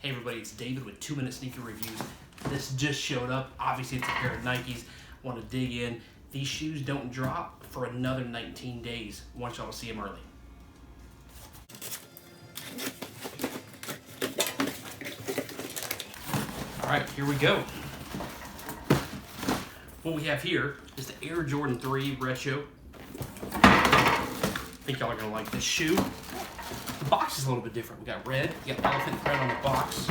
Hey everybody, it's David with 2 Minute Sneaker Reviews. This just showed up. Obviously it's a pair of Nikes. Want to dig in. These shoes don't drop for another 19 days. Want y'all to see them early. Alright, here we go. What we have here is the Air Jordan 3 Retro. I think y'all are going to like this shoe. The box is a little bit different. We got red, you got elephant print on the box.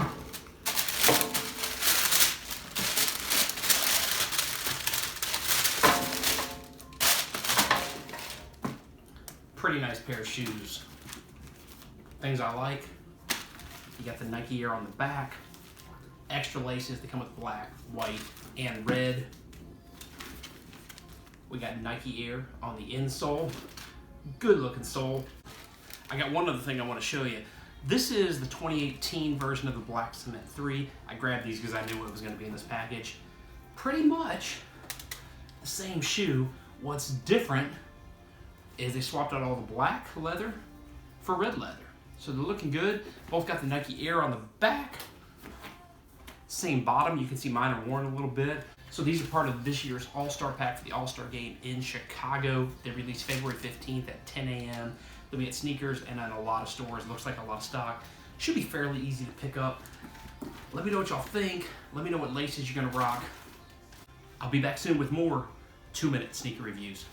Pretty nice pair of shoes. Things I like, you got the Nike Air on the back, extra laces, they come with black, white, and red. We got Nike Air on the insole, good looking sole. I got one other thing I want to show you. This is the 2018 version of the Black Cement 3. I grabbed these because I knew what was going to be in this package. Pretty much the same shoe. What's different is they swapped out all the black leather for red leather. So they're looking good. Both got the Nike Air on the back. Same bottom. You can see mine are worn a little bit. So these are part of this year's All-Star Pack for the All-Star Game in Chicago. They released February 15th at 10 a.m. They'll be at Sneakers and at a lot of stores. Looks like a lot of stock. Should be fairly easy to pick up. Let me know what y'all think. Let me know what laces you're gonna rock. I'll be back soon with more 2 Minute Sneaker Reviews.